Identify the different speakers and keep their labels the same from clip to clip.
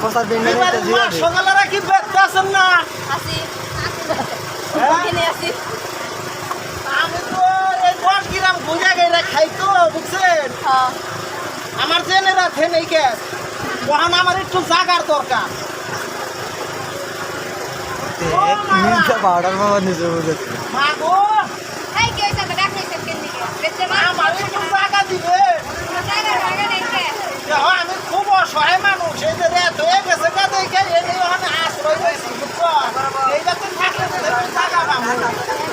Speaker 1: প্রসাদ বিন্ডে
Speaker 2: সকালেরা কি ব্যস্ত আছেন না? আমি তো এই 10 গ্রাম ঘুরে গেলে খাই তো বুঝছেন। আমার জেনেরা থেন এই কে ওখানে আমার একটু জাগার দরকার।
Speaker 1: পাউডার বাবা নিজে বুঝেছে
Speaker 2: মা গো আমার একটু জাগা দিবে। দেখো আমি খুব অসহায় মানুষ, এই যে রেত হয়ে গেছে দেখে এই ওখানে আশ্রয় হয়েছি বুঝছো। এইটাতে থাকলে তো একটু জাগা পাবো,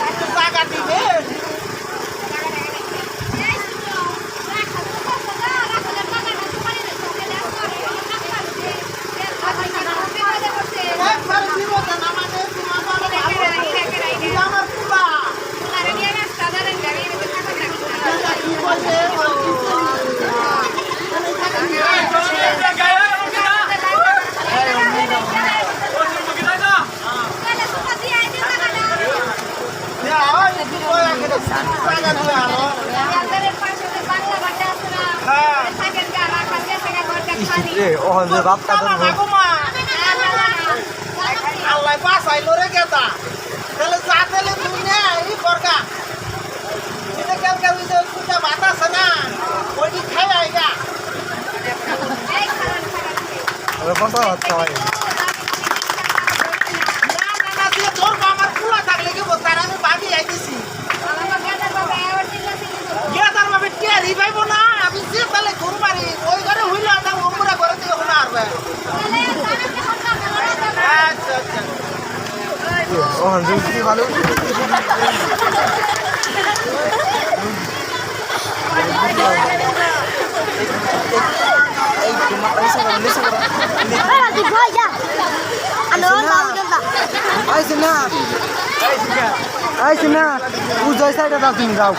Speaker 2: একটু জাগা দিবে। একবারে দিব না মানে তোমার বাবা আমার পুরা কি বলছে আল্লাহ বাসাইলো রে গেতা তাহলে যা তাহলে তুই না এই করগা এটা কেউ কেউ যে কুটা ভাত আছে না ওইটি খাই আইগা
Speaker 1: কথা হচ্ছে ভাই
Speaker 2: না দিয়ে ধরবো আমার পুরা থাকলে কি বলতে আর আমি বাদি আইতেছি গেতার ভাবে টেরি পাইবো না আমি যে তাহলে ঘুর পারি ওই ঘরে হইলে না ওমরা ঘরে দিয়ে ওখানে আসবে। আচ্ছা আচ্ছা
Speaker 1: ওখান থেকে ভালো উজয় সাইডে যাও তুমি যাও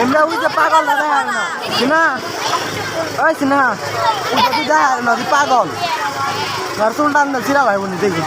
Speaker 1: এমরা ওই যে পাগল না দেয় না না ওই না উজা তুই দেয় না তুই পাগল আর চুলটা আনলে ছিড়া ভাই বলি দেখি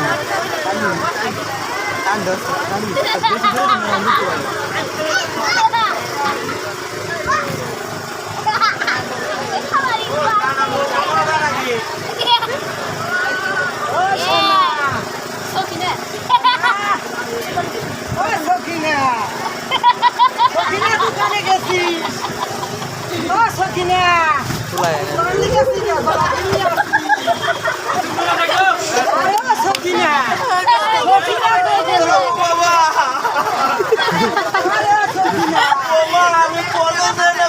Speaker 2: আমি পরে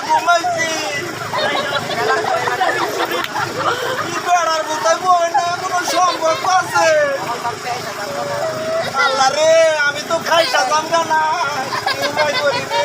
Speaker 2: ঘুমাইছি বেড়ার কোথায় বই না কোনো সম্পর্ক আছে। আল্লাহ রে আমি তো খাইটা জামগা না ঘুমাই করি রে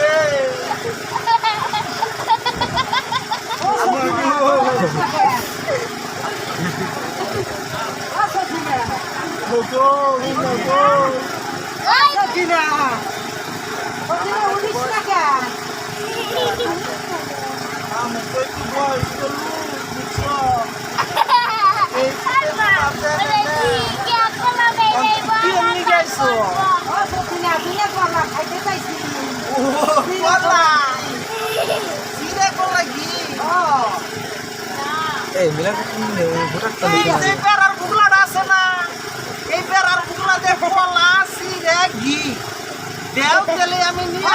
Speaker 1: এই মিলা ভোটারটা
Speaker 2: এই বেড়ার বুগলাটা আছে না এই বেড়ার বুগলা দিয়ে কলা সিরে ঘি দেও তেলে আমি নিয়ে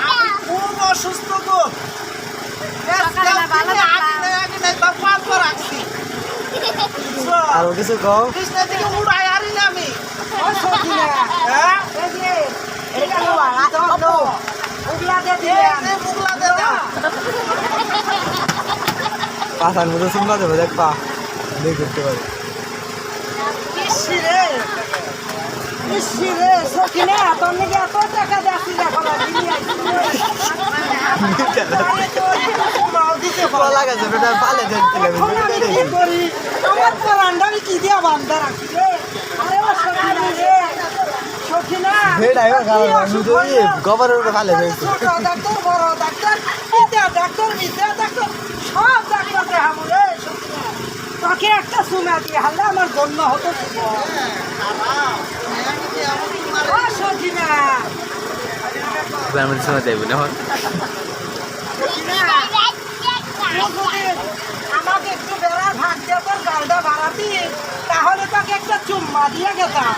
Speaker 2: আমি খুব অসুস্থ গো
Speaker 1: আর কিছু কও
Speaker 2: কৃষ্ণ থেকে উড়াই আরি না আমি
Speaker 1: পাশার মধ্যে শুনবা দেবো দেখবা দেখ করতে পারি লাগাছে বেটা পালে গোবরের উপরে পালে ফেলছে
Speaker 3: তোকে একটা সুমা দিয়ে হাল্লা আমার গণ্য হতো
Speaker 1: সময় দেবো না
Speaker 3: আমার গালটা বাড়াতি তাহলে তাকে একটা চুম্মা দিয়ে গেতাম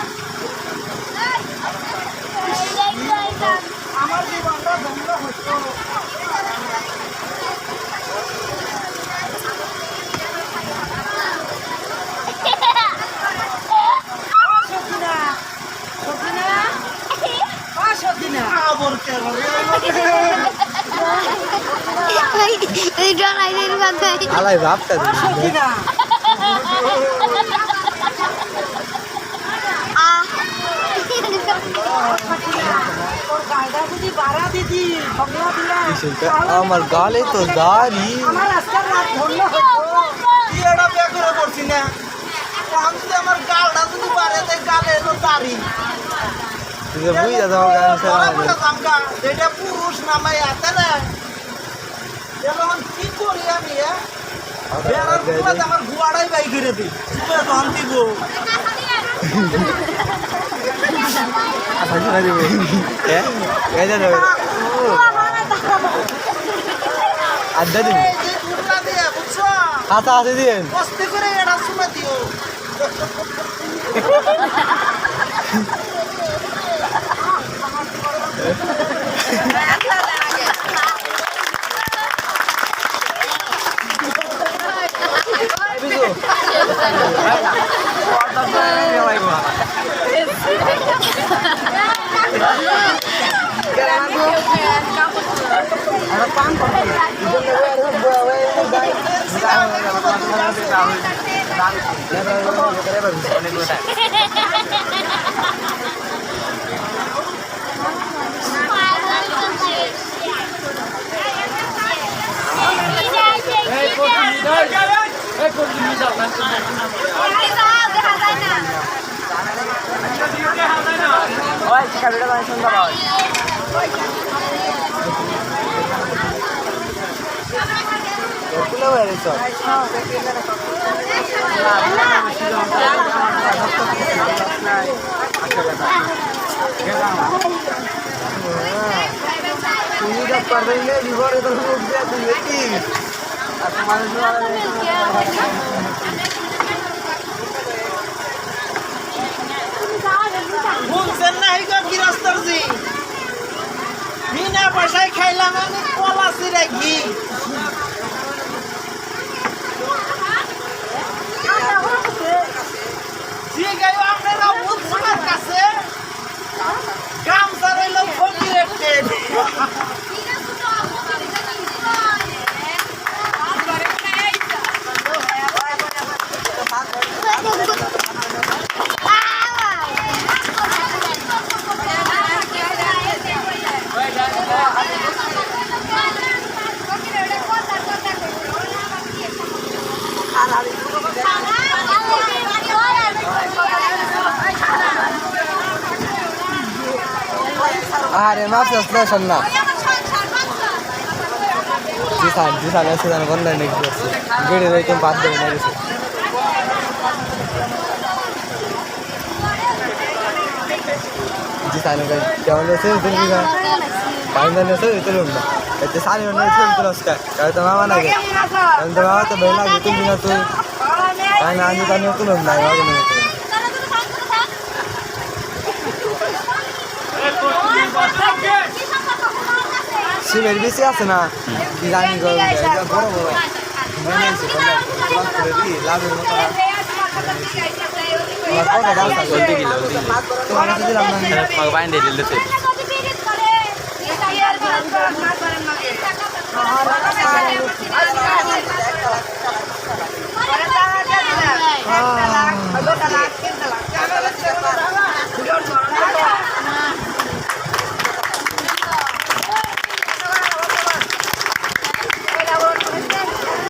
Speaker 3: আমার জীবনটা ধন্য হতো
Speaker 1: আলাই ভাবটা আমার গালে তো দাড়ি
Speaker 2: করছি না আমার গালটা যদি বাড়ে গালে এলো দাড়ি যেটা পুরুষ নামাই আছে না যেমন কি করি আমি আমার গুয়াড়াই বাই করে দিই তখন দিব
Speaker 1: আড্ডা দিন
Speaker 2: বুঝছো
Speaker 1: হাতে হাতে দিন
Speaker 2: কষ্ট করে এটা শুনে দিও শুনছেন না এই গৃহস্থর জি বিনা পয়সায় খাইলাম আমি কলা চিরা ঘি যে গাই আপনারা বুঝবার কাছে গামছা রইল ফকিরের টেন
Speaker 1: আরে মাছ স্টেশন না জিসান এসে জানো অনলাইন নেক্সট করছে গেড়ে রইতে বাদ দেবে না কিছু জিসান কেমন আছে তুমি না পাইন আছে ভিতরে না এতে সানি অন্য ছবি তুলস্কা কারণ তো মামা না কারণ তো মামা তো বেলা ভিতরে দিনা তুই তাই না আমি তাই তুলম না বাবা না শিবের বেশি আছে না জানি বড় বড় লাভের মতো তোমার কাছে দিলাম না বাইন দিয়ে দিল